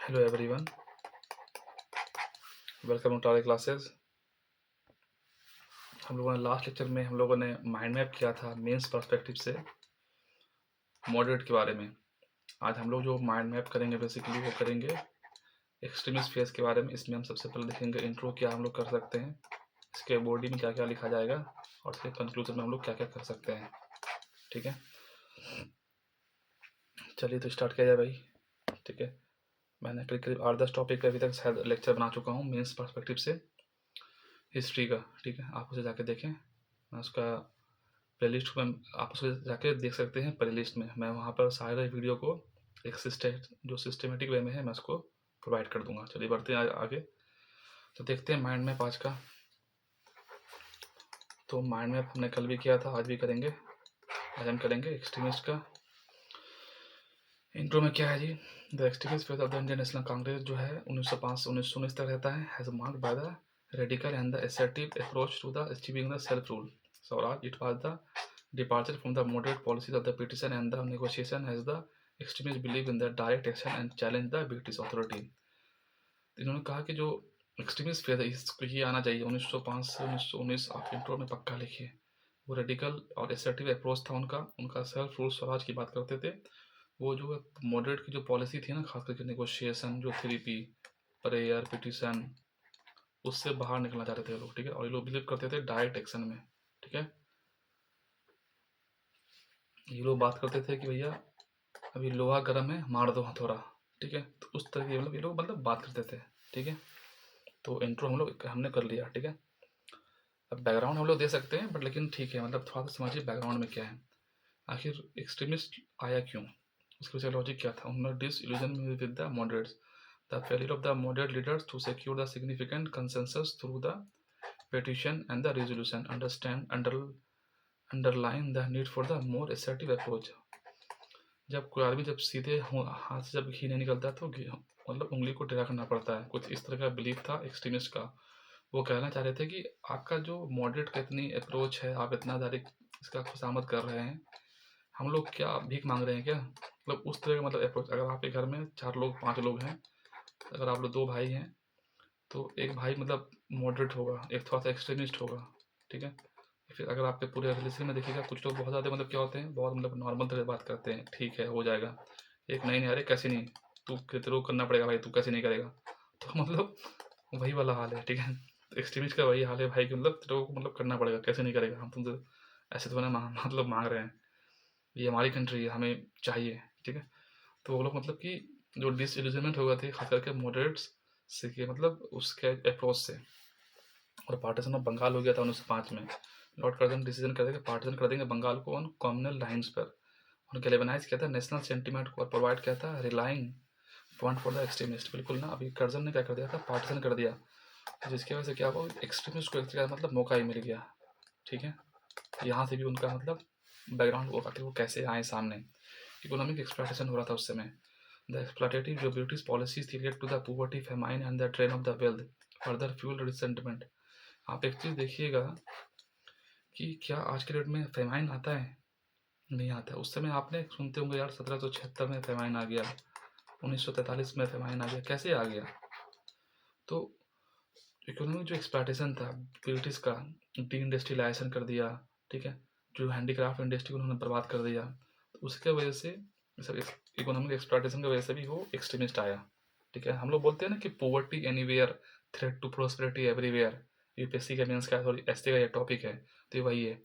Hello everyone, welcome to our classes. हम लोगों ने लास्ट लेक्चर में हम लोगों ने माइंड मैप किया था मेंस पर्सपेक्टिव से मॉडरेट के बारे में। आज हम लोग जो माइंड मैप करेंगे बेसिकली वो करेंगे एक्सट्रीमिस्ट फेस के बारे में। इसमें हम सबसे पहले देखेंगे इंट्रो क्या हम लोग कर सकते हैं, इसके बॉडी में क्या क्या लिखा जाएगा और इसके कंक्लूजन में हम लोग क्या क्या कर सकते हैं। ठीक है, चलिए तो स्टार्ट किया जाए भाई। ठीक है, मैंने करीब करीब 8-10 टॉपिक अभी तक शायद लेक्चर बना चुका हूँ मेंस पर्सपेक्टिव से हिस्ट्री का। ठीक है, आप उसे जाके देखें। मैं उसका प्लेलिस्ट में आप उसको जाके देख सकते हैं। प्लेलिस्ट में मैं वहाँ पर सारे वीडियो को एक सिस्टमेटिक वे में है मैं उसको प्रोवाइड कर दूंगा। चलिए बढ़ते हैं आगे। तो देखते हैं माइंड मैप आज का। तो माइंड मैप हमने कल भी किया था, आज भी करेंगे। आज हम करेंगे एक्सट्रीमिस्ट का। इंट्रो में क्या है जी, the extremist phase of the Indian national Congress जो है 1905 से 1919 तक रहता है, has marked by the radical and the assertive approach to the achieving the self rule. Swaraj, it was the departure from the moderate policies of the petition and the negotiation as the extremists believe in the direct action and challenge the British authority. इन्होंने कहा कि जो extremist phase है इसको ये आना चाहिए 1905 से 1919। आप इंट्रो में पक्का लिखिए। वो रेडिकल और एसर्टिव अप्रोच था उनका उनका सेल्फ रूल स्वराज की बात करते थे। वो जो मॉडरेट की जो पॉलिसी थी ना, खास करके नेगोशिएशन, जो थेरेपी, प्रेयर, पिटिशन, उससे बाहर निकलना चाहते थे लोग। ठीक है, और ये लोग बिलीव करते थे डायरेक्ट एक्शन में। ठीक है, ये लोग बात करते थे कि भैया अभी लोहा गर्म है, मार दो हथौड़ा। ठीक है, तो उस तरह की मतलब ये लोग मतलब बात करते थे। ठीक है, तो इंट्रो हमने कर लिया। ठीक है, अब बैकग्राउंड हम लोग दे सकते हैं बट लेकिन ठीक है, मतलब थोड़ा सा समझिए बैकग्राउंड में क्या है, आखिर एक्सट्रीमिस्ट आया क्यों, उसके पीछे लॉजिक क्या था। उन्होंने disillusion with the moderates, the failure of the moderate leaders to secure the significant consensus through the petition and the resolution underline the need for the more assertive approach. जब कोई आदमी जब सीधे हाथ से जब घी नहीं निकलता तो मतलब उंगली को टेढ़ा करना पड़ता है, कुछ इस तरह का बिलीफ था एक्सट्रीमिस्ट का। वो कहना चाह रहे थे कि आपका जो मॉडरेट का इतनी अप्रोच है, आप इतना डायरेक्ट इसका खुशामद कर रहे हैं, हम लोग क्या भीख मांग रहे हैं क्या, मतलब उस तरह का मतलब अप्रोच। अगर आपके घर में 4 लोग 5 लोग हैं, अगर आप लोग 2 भाई हैं तो एक भाई मतलब मॉडरेट होगा, एक थोड़ा सा एक्सट्रीमिस्ट होगा। ठीक है, फिर अगर आपके पूरे रिलेशन में देखिएगा कुछ लोग बहुत ज़्यादा मतलब क्या होते हैं, बहुत मतलब नॉर्मल तरह बात करते हैं, ठीक है हो जाएगा। एक नहीं नहीं, अरे कैसे नहीं, तू तेरे को करना पड़ेगा भाई, तू कैसे नहीं करेगा। तो मतलब वही वाला हाल है। ठीक है, एक्सट्रीमिस्ट का वही हाल है भाई कि मतलब तेरे को मतलब करना पड़ेगा, कैसे नहीं करेगा, हम तुमसे ऐसे तो ना मतलब मांग रहे हैं, ये हमारी कंट्री है, हमें चाहिए। ठीक है, तो वो लोग मतलब कि जो डिसइल्यूजनमेंट हो गए थे खास करके मॉडरेट्स से कि मतलब उसके अप्रोच से, और पार्टीशन ऑफ बंगाल हो गया था 1905 में। लॉर्ड कर्जन डिसीजन कर देंगे, पार्टीशन कर देंगे बंगाल को ऑन कॉम्युनल लाइन्स पर। उनके लेबनाइज किया था नेशनल सेंटिमेंट को, और प्रोवाइड किया था relying point for the extremist. बिल्कुल ना, अभी कर्जन ने क्या कर दिया था, पार्टीशन कर दिया, जिसकी वजह से क्या हुआ, एक्सट्रीमिस्ट को एक तरह मतलब मौका ही मिल गया। ठीक है, यहाँ से भी उनका मतलब बैकग्राउंड वो आखिर वो कैसे आए सामने। इकोनॉमिक एक्सप्लॉयटेशन हो रहा था उस समय। द एक्सप्लॉयटेटिव जो ब्रिटिश पॉलिसीज थी related to the poverty, famine and the train of the wealth further fuel resentment. आप एक चीज़ देखिएगा कि क्या आज के डेट में फेमाइन आता है, नहीं आता है। उस समय आपने सुनते होंगे यार 1776 में फेमाइन आ गया, 1943 में फेमाइन आ गया, कैसे आ गया। तो इकोनॉमिक जो एक्सप्लॉयटेशन था ब्रिटिश का, डी इंडस्ट्रियलाइजेशन कर दिया। ठीक है, जो हैंडीक्राफ्ट इंडस्ट्री को उन्होंने बर्बाद कर दिया, तो उसके वजह से सर इकोनॉमिक एक्सप्लॉयटेशन की वजह से भी वो एक्सट्रीमिस्ट आया। ठीक है, हम लोग बोलते हैं ना कि poverty anywhere, threat to prosperity everywhere. UPSC का मेंस का सॉरी एसटी का ये टॉपिक है, तो ये वही है।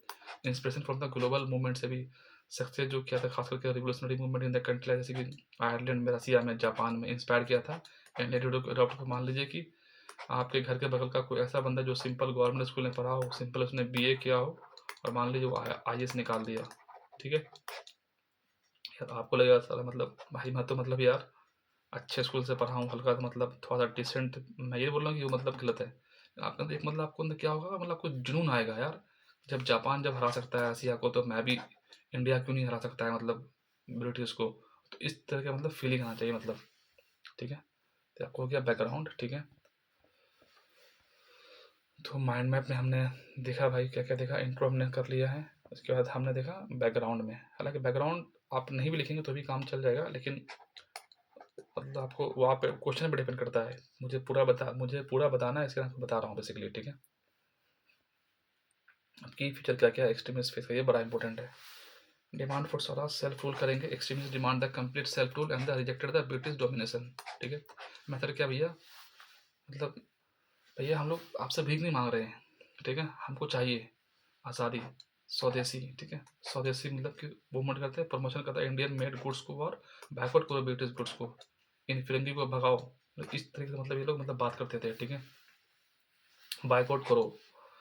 Inspiration from the global movement से भी सक्सेस जो किया था, खास करके revolutionary movement in the country जैसे कि आयरलैंड में, रसिया में, जापान में इंस्पायर किया था। एंड एडोप्ट को मान लीजिए कि आपके घर के बगल का कोई ऐसा बंदा जो सिंपल गवर्नमेंट स्कूल में पढ़ा हो, सिंपल उसने बीए किया हो, और मान लीजिए वो आईएएस निकाल दिया। ठीक है, यार आपको लगेगा सारा मतलब भाई मैं तो मतलब यार अच्छे स्कूल से पढ़ा हूँ, हल्का तो मतलब थोड़ा सा डिसेंट, मैं ये बोल रहा हूँ कि वो मतलब गलत है। आपके अंदर एक मतलब आपको अंदर क्या होगा, मतलब आपको जुनून आएगा यार, जब जापान जब हरा सकता है एशिया को, तो मैं भी इंडिया क्यों नहीं हरा सकता है, मतलब ब्रिटिश को। तो इस तरह का मतलब फीलिंग आना चाहिए मतलब। ठीक है, तो आपको हो गया बैकग्राउंड। ठीक है, तो माइंड मैप में हमने देखा भाई क्या क्या देखा, इंट्रो हमने कर लिया है। उसके बाद हमने देखा बैकग्राउंड में, हालांकि बैकग्राउंड आप नहीं भी लिखेंगे तो भी काम चल जाएगा, लेकिन मतलब आपको वहाँ पे क्वेश्चन पे डिपेंड करता है। मुझे पूरा बताना है, इसके लिए आपको बता रहा हूँ बेसिकली, ठीक है। अब की फीचर क्या क्या है एक्सट्रीमिस्ट फेस का, ये बड़ा इंपॉर्टेंट है। Demand for swaraj, self rule करेंगे। Extremist demand the complete self rule and the rejected the British domination, ठीक है। मेथड क्या भैया, मतलब भैया हम लोग आपसे भीख नहीं मांग रहे हैं, ठीक है। हमको चाहिए आज़ादी, स्वदेशी, ठीक है। स्वदेशी मतलब कि मूवमेंट करते हैं, प्रमोशन करता है इंडियन मेड गुड्स को और बैकवर्ड करो ब्रिटिश गुड्स को, इन फिरंगी को भगाओ। इस तरीके से मतलब ये लोग मतलब बात करते थे, ठीक है। बायकॉट करो,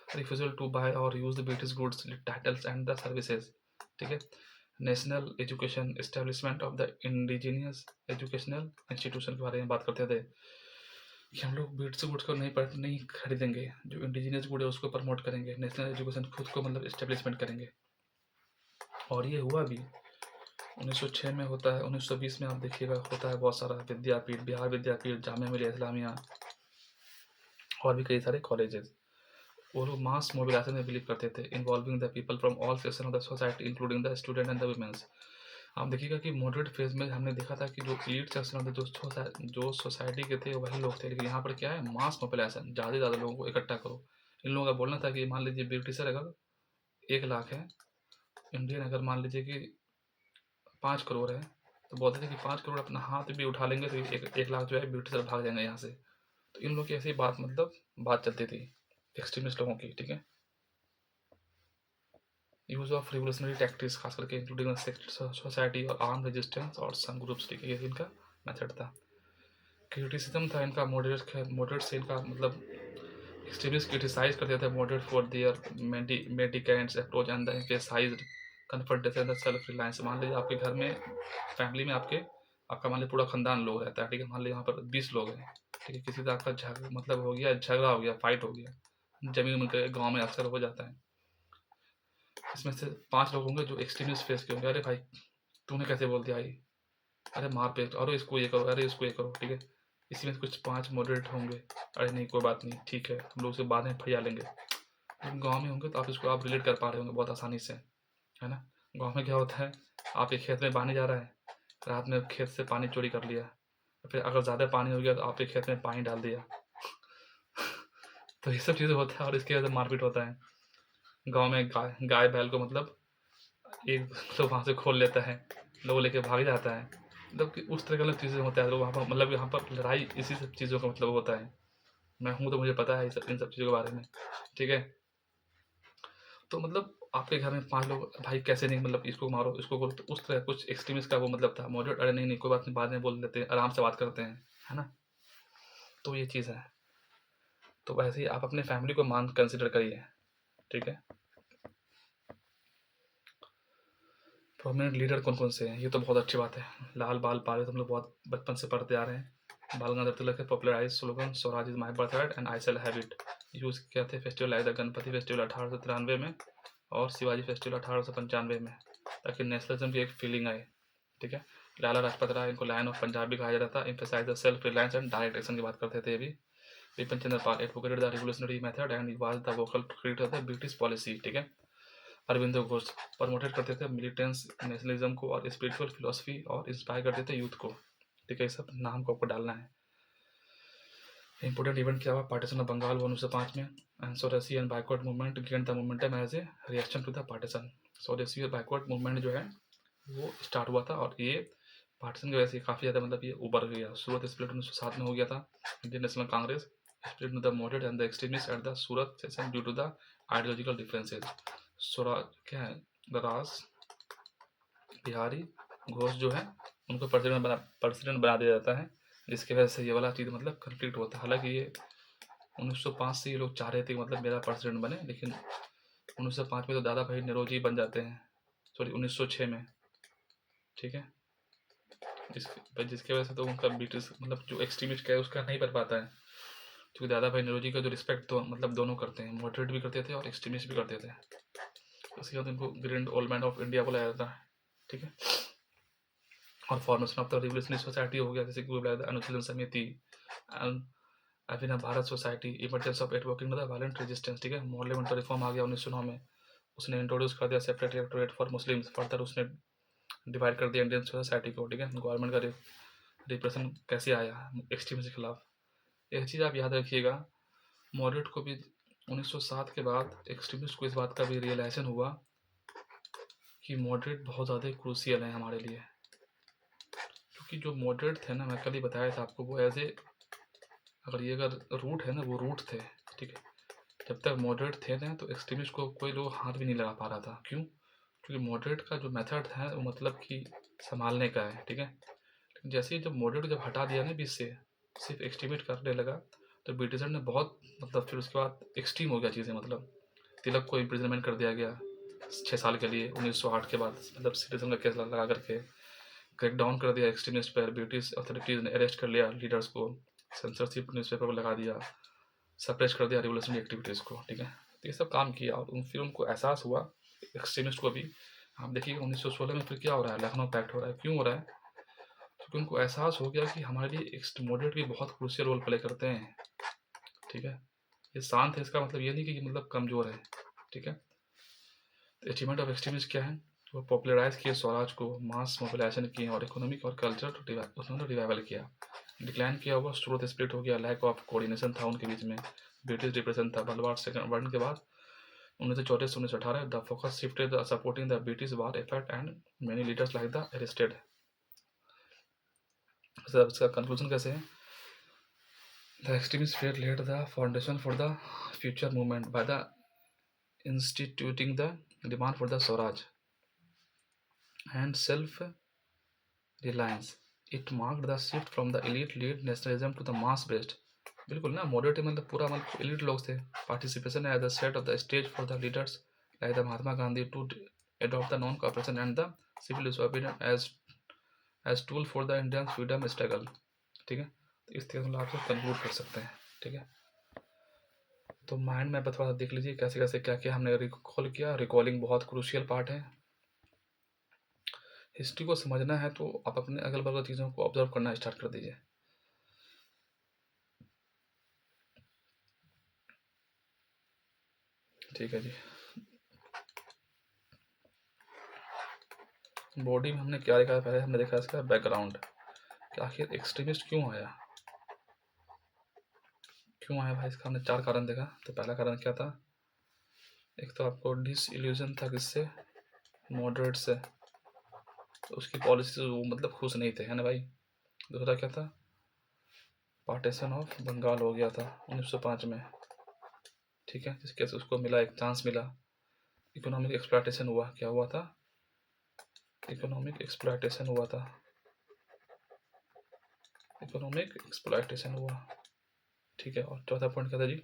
रिफ्यूजल टू बाय और use the British goods, titles and the services, ठीक है। National education, establishment of the indigenous educational institution के बारे में बात करते थे कि हम लोग ब्रिटिश गुड्स को नहीं खरीदेंगे, जो इंडिजीनियस गुड है उसको प्रमोट करेंगे, नेशनल एजुकेशन खुद को मतलब इस्टेब्लिशमेंट करेंगे। और ये हुआ भी 1906 में होता है। 1920 में आप देखिएगा होता है बहुत सारा विद्यापीठ, बिहार विद्यापीठ, जामिया मिलिया इस्लामिया और भी कई सारे कॉलेजेस। वो लोग मास मोबिलाइजेशन में बिलीव करते थे, involving the people from all section of the society including the student and the womens. आप देखिएगा कि मॉडरेट फेज में हमने देखा था कि जो एलीट सेक्शन ऑफ द जो सोसाइटी के थे वही लोग थे, लेकिन यहाँ पर क्या है, मास मोबिलाइजेशन, ज़्यादा से ज़्यादा लोगों को इकट्ठा करो। इन लोगों का बोलना था कि मान लीजिए ब्रिटिशर अगर 1 लाख है, इंडियन अगर मान लीजिए कि 5 करोड़ है, तो बोलते थे कि 5 करोड़ अपना हाथ भी उठा लेंगे तो 1 लाख जो है ब्रिटिशर भाग जाएंगे यहाँ से। तो इन लोगों की ऐसी बात मतलब बात चलती थी एक्सट्रीमिस्ट लोगों की, ठीक है। यूज ऑफ रिवोल्यूशनरी टैक्टिक्स खास करके इंक्लूडिंग सोसाइटी और आर्म रेजिस्टेंस और सम ग्रुप्स, ठीक है। ये इनका मेथड था। क्रिटिसिज्म था इनका मॉडरेट से इनका मतलब एक्सट्रीमिस्ट क्रिटिसाइज करते थे moderate for their mendicants approach and the emphasised confrontation the self reliance. मान लीजिए आपके घर में फैमिली में आपका मान लीजिए पूरा खानदान लोग रहता है, ठीक है। मान लीजिए यहाँ पर 20 लोग हैं, ठीक है। किसी से आपका मतलब हो गया, झगड़ा हो गया, फाइट हो गया, जमीन उमन के गाँव में अक्सर हो जाता है। इसमें से 5 लोग होंगे जो एक्सट्रीमिस्ट फेस के होंगे, अरे भाई तूने कैसे बोल दिया ये, अरे मार पे, अरे इसको ये करो, अरे इसको ये करो, ठीक है। इसी में कुछ 5 मॉडरेट होंगे, अरे नहीं कोई बात नहीं, ठीक है, हम लोग उसे बाद में फैला लेंगे। लेकिन गाँव में होंगे तो आप इसको आप रिलेट कर पा रहे होंगे बहुत आसानी से, है ना। गाँव में क्या होता है, आपके खेत में पानी जा रहा है, रात में खेत से पानी चोरी कर लिया, फिर अगर ज़्यादा पानी हो गया तो आपके खेत में पानी डाल दिया। तो ये सब चीज़ें होता है और इसकी वजह से मारपीट होता है। गाँव में गाय बैल को मतलब एक लोग वहाँ से खोल लेता है, लोग लेके भाग जाता है, मतलब कि उस तरह का मतलब चीज़ें होता है। लोग वहाँ पर मतलब यहाँ पर लड़ाई इसी सब चीज़ों का मतलब होता है। मैं हूँ तो मुझे पता है इन सब चीज़ों के बारे में, ठीक है। तो मतलब आपके घर में 5 लोग, भाई कैसे नहीं, मतलब इसको मारो इसको करो, तो उस तरह कुछ एक्सट्रीमिस्ट का वो मतलब था मॉडरेट, अरे नहीं नहीं कोई बात नहीं, बाद में बोल लेते हैं, आराम से बात करते हैं, है ना। तो ये चीज़ है। तो वैसे ही आप अपने फैमिली को मान कंसिडर करिए, ठीक है। प्रोमिनेंट लीडर कौन कौन से हैं, ये तो बहुत अच्छी बात है। लाल बाल पाल हम लोग बहुत बचपन से पढ़ते आ रहे हैं। बाल गंगाधर तिलक है popularise slogan Swaraj is my birth right and I shall have it. Use किया थे festival like the Ganpati festival 1893 में और शिवाजी फेस्टिवल 1895 में, ताकि नेशनलिज्म की एक फीलिंग आए, ठीक है। लाला लाजपत राय, इनको लायन ऑफ पंजाब भी कहा जाता था, emphasise the self reliance and direct action की बात करते थे। ये भी Bipin Chandra Pal advocated the revolutionary method and was the vocal creator of the British policy, ठीक है। अरविंदो घोष प्रमोटेड करते थे मिलिटेंस नेशनलिज्म को और स्पिरिचुअल फिलोसफी और इंस्पायर करते थे यूथ को, ठीक है। सब नाम को आपको डालना है। इंपोर्टेंट इवेंट क्या हुआ, पार्टीशन ऑफ बंगाल 1905 में, and Swadeshi and backward movement gain the momentum as a reaction to the partition. Swadeshi और बैकवर्ड मूवमेंट जो है वो स्टार्ट हुआ था और ये पार्टीशन की वजह से काफ़ी ज़्यादा मतलब ये उभर गया। सूरत स्प्लिट 1907 में हो गया था। Indian national Congress split the moderate and the extremist at the Surat session due to the ideological differences. Swaraj क्या है, रास बिहारी घोष जो है उनको प्रेसिडेंट बना दिया जाता है, जिसकी वजह से ये वाला चीज़ मतलब कंफ्लिक्ट होता है। हालांकि ये 1905 से ये लोग चाह रहे थे कि मतलब मेरा प्रेसिडेंट बने, लेकिन 1905 में तो दादा भाई नौरोजी बन जाते हैं, सॉरी 1906 में, ठीक है। जिसकी वजह से तो उनका ब्रिटिश मतलब जो एक्सट्रीमिस्ट का है उसका नहीं बन पाता है, क्योंकि दादा भाई नौरोजी का जो रिस्पेक्ट तो मतलब दोनों करते हैं, मॉडरेट भी करते थे और एक्सट्रीमिस्ट भी करते थे। उसके बाद उनको grand old man of India बोला जाता है, ठीक है। और formation of the revolutionary society हो गया, जैसे कि Anushilan Samiti, Abhinav Bharat society, emergence of advocating the violent resistance, ठीक है। मॉडल रिफॉर्म आ गया 1909 में, उसने इंट्रोड्यूस कर दिया separate electorate for Muslims. Further उसने डिवाइड कर दिया इंडियन सोसाइटी को, ठीक है। गवर्नमेंट का रिप्रेशन कैसे आया एक्सट्रीमिस्ट के खिलाफ। एक चीज़ आप याद रखिएगा, मॉडरेट को भी 1907 के बाद एक्सट्रीमिस्ट को इस बात का भी रियलाइजेशन हुआ कि मॉडरेट बहुत ज़्यादा क्रूशियल है हमारे लिए, क्योंकि जो मॉडरेट थे ना, मैं कल ही बताया था आपको, वो एज ए अगर ये अगर रूट है ना, वो रूट थे, ठीक है। जब तक मॉडरेट थे ना तो एक्सट्रीमिस्ट को कोई लोग हाथ भी नहीं लगा पा रहा था। क्यों? क्योंकि मॉडरेट का जो मेथड है वो मतलब कि संभालने का है, ठीक है। लेकिन जैसे ही जब मॉडरेट को जब हटा दिया ना बीच से, सिर्फ एक्सट्रीमिस्ट करने लगा, तो ब्रिटिशर ने बहुत मतलब फिर उसके बाद एक्सट्रीम हो गया चीज़ें। मतलब तिलक को इम्प्रिजनमेंट कर दिया गया 6 साल के लिए 1908 के बाद, मतलब सिटीजन का केस लगा करके क्रैकडाउन कर दिया एक्सट्रीमिस्ट पर। ब्रिटिश अथॉरिटीज़ ने अरेस्ट कर लिया लीडर्स को, सेंसरशिप न्यूज़पेपर पर लगा दिया, सप्रेस कर दिया रिवोल्यूशनरी एक्टिविटीज़ को, ठीक है। तो ये सब काम किया और फिर उनको एहसास हुआ एक्सट्रीमिस्ट को भी। आप देखिएगा 1916 में फिर क्या हो रहा है, लखनऊ पैक्ट हो रहा है। क्यों हो रहा है? क्योंकि उनको एहसास हो गया कि हमारे लिए मॉडरेट भी बहुत क्रूशियल रोल प्ले करते हैं, ठीक है। ये शांत है इसका मतलब ये नहीं कि मतलब कमज़ोर है, ठीक है। तो अचीवमेंट ऑफ एक्सट्रीमिस्ट क्या है? वो पॉपुलराइज किए स्वराज को, मास मोबिलाइजेशन किए और इकोनॉमिक और कल्चर उन्होंने रिवाइवल किया। डिक्लाइन किया हुआ स्ट्रोथ स्प्लिट हो गया, लैक ऑफ कोऑर्डिनेशन था उनके बीच में, ब्रिटिश डिप्रेशन था। वर्ल्ड वार सेकंड वर्ल्ड के बाद 1934 से 1918 the focus shifted supporting the British war effort and many leaders like the arrested. इसका कंक्लूजन कैसे है? The extremist fair led the foundation for the future movement by the instituting the demand for the Swaraj and self-reliance. It marked the shift from the elite-led nationalism to the mass-based. बिल्कुल ना, moderate मतलब पूरा मतलब elite लोग थे। Participation at the set of the stage for the leaders like the Mahatma Gandhi to adopt the non-cooperation and the civil disobedience as tool for the Indian freedom struggle, ठीक है। तो इस तरह से आप सब कंक्लूड कर सकते हैं, ठीक है। तो माइंड मैप थोड़ा सा देख लीजिए कैसे कैसे क्या क्या हमने रिकॉल किया। रिकॉलिंग बहुत क्रूशियल पार्ट है। हिस्ट्री को समझना है तो आप अपने अगल बगल चीज़ों को ऑब्जर्व करना स्टार्ट कर दीजिए, ठीक है जी। बॉडी में हमने क्या देखा है? पहले हमने देखा इसका बैकग्राउंड कि आखिर एक्सट्रीमिस्ट क्यों आया, क्यों आया भाई। इसका हमने 4 कारण देखा। तो पहला कारण क्या था? एक तो आपको डिसइल्यूजन था किससे? मॉडरेट से, तो उसकी पॉलिसी से वो मतलब खुश नहीं थे, है ना भाई। दूसरा क्या था? पार्टीशन ऑफ बंगाल हो गया था 1905 में, ठीक है, जिसके से उसको मिला एक चांस मिला। इकोनॉमिक एक्सप्लॉयटेशन हुआ। क्या हुआ था? इकोनॉमिक एक्सप्लॉयटेशन हुआ था, इकोनॉमिक एक्सप्लॉयटेशन हुआ, ठीक है। और चौथा पॉइंट क्या था जी?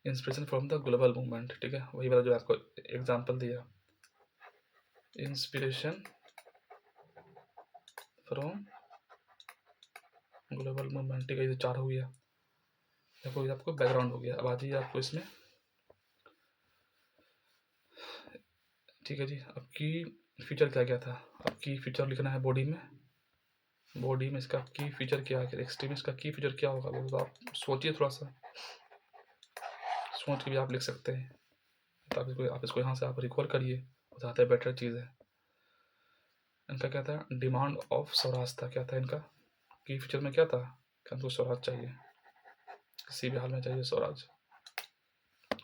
Inspiration from the global movement, ठीक है, वही वाला जो आपको एग्जांपल दिया, इंस्पिरेशन फ्रॉम ग्लोबल मूवमेंट, ठीक है। ये 4 हो गया। देखो ये आपको बैकग्राउंड हो गया। अब आ जाइए आपको इसमें, ठीक है जी। अब की फीचर क्या क्या था? अब की फीचर लिखना है बॉडी में। बॉडी में इसका की फीचर क्या है? एक्सट्रीमिस्ट का की फीचर क्या होगा वो आप सोचिए, थोड़ा सा सोच के भी आप लिख सकते हैं। तो आप इसको यहाँ से आप रिकॉल करिए, ज़्यादा बेटर चीज़ है। इनका क्या था? डिमांड ऑफ स्वराज था। क्या था इनका की फीचर में? क्या था कि हमको स्वराज चाहिए, किसी भी हाल में चाहिए स्वराज।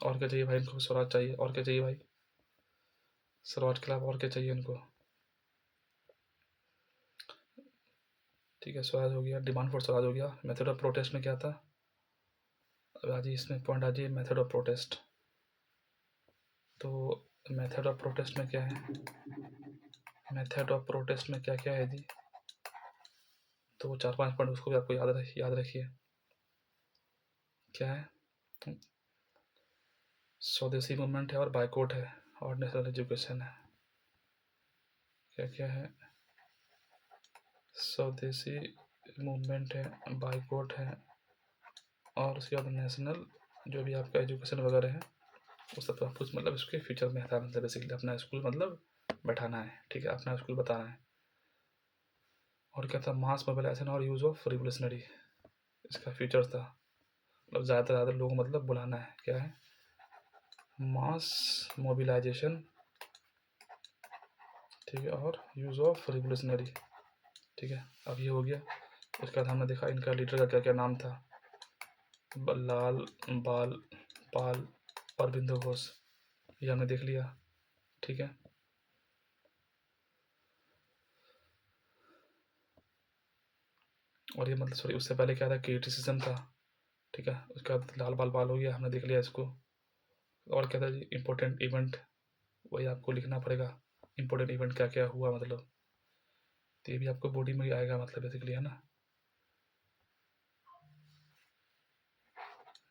और क्या चाहिए भाई इनको? स्वराज चाहिए। और क्या चाहिए भाई? स्वराज के अलावा और क्या चाहिए इनको? ठीक है, स्वराज हो गया, डिमांड फॉर स्वराज हो गया। मेथड ऑफ प्रोटेस्ट में क्या था? अब आ जाइए इसमें पॉइंट आ जाइए, मेथड ऑफ प्रोटेस्ट। तो मेथड ऑफ प्रोटेस्ट में क्या है? मेथड ऑफ प्रोटेस्ट में क्या क्या है जी? तो 4-5 पॉइंट उसको भी आपको याद रखिए। क्या है? स्वदेशी मूवमेंट है और बाइकआउट है और नेशनल एजुकेशन है। क्या क्या है? स्वदेशी मूवमेंट है, बाइकआउट है और उसके बाद नेशनल जो भी आपका एजुकेशन वगैरह है वो सब आप कुछ मतलब इसके फ्यूचर में था। मतलब बेसिकली अपना स्कूल मतलब बैठाना है, ठीक है, अपना स्कूल बताना है। और क्या था? मास मोबिलाइजेशन और यूज़ ऑफ रिवोल्यूशनरी, इसका फ्यूचर था। मतलब ज़्यादा से ज़्यादा लोग मतलब बुलाना है। क्या है? मास मोबिलाइजेशन, ठीक है, और यूज़ ऑफ रिवोल्यूशनरी, ठीक है, अब ये हो गया। उसके बाद हमने देखा इनका लीडर का क्या क्या नाम था, लाल बाल पाल अरबिंदो घोष, ये हमने देख लिया। ठीक है, और ये मतलब सॉरी उससे पहले क्या था, क्रिटिसिज्म था। ठीक है, उसके बाद लाल बाल पाल हो गया, हमने देख लिया इसको। और क्या था जी, इम्पोर्टेंट इवेंट, वही आपको लिखना पड़ेगा, इम्पोर्टेंट इवेंट क्या क्या हुआ मतलब, तो ये भी आपको बॉडी में ही आएगा मतलब बेसिकली, है ना।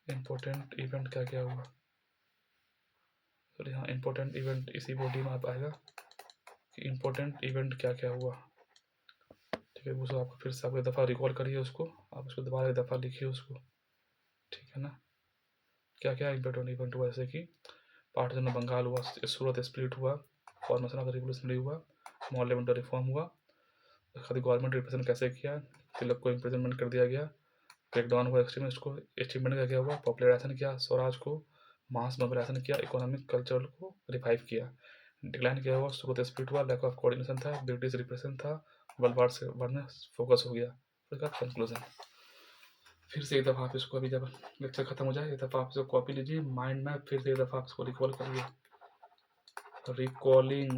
इम्पोर्टेंट इवेंट क्या क्या हुआ, सॉरी हाँ, इम्पोर्टेंट इवेंट इसी बॉडी में आप आएगा कि इम्पोर्टेंट इवेंट क्या क्या हुआ। ठीक है, वो सब आपको फिर से आप एक दफ़ा रिकॉल करिए उसको, आप उसको दोबारा एक दफ़ा लिखिए उसको। ठीक है ना, क्या क्या इम्पोर्टेंट इवेंट हुआ, जैसे कि पार्टीशन ऑफ बंगाल हुआ, सूरत स्प्लिट हुआ, फॉर्मेशन ऑफ रिवोल्यूशनरी हुआ, मॉडल रिफॉर्म हुआ, उसके बाद गवर्नमेंट रिप्रेजेंट कैसे किया, तिलक को इम्प्रिजनमेंट कर दिया गया, ब्रेकडाउन हुआ एक्सट्रीमिस्ट को, अचीवमेंट क्या क्या हुआ, पॉपुलराइजेशन किया स्वराज को, मास मोबिलाइजेशन किया, इकोनॉमिक कल्चर को रिवाइव किया, डिक्लाइन किया हुआ, सूरत स्प्लिट हुआ, लैक ऑफ कोऑर्डिनेशन था, ब्रिटिश रिप्रेशन था, वर्ल्ड वार से वार में फोकस हो गया। उसके बाद कंक्लूजन। फिर से एक दफ़ा आप इसको, अभी जब लेक्चर खत्म हो जाए एक दफ़ा आप इसको कॉपी लीजिए माइंड में, फिर से एक दफ़ा आप इसको रिकॉल करिए।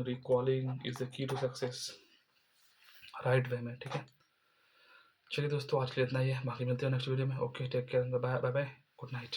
Recalling is the key to success, right way में। ठीक है, चलिए दोस्तों आज के लिए इतना ही है, बाकी मिलते हैं नेक्स्ट वीडियो में। Okay, take care, bye bye, good night.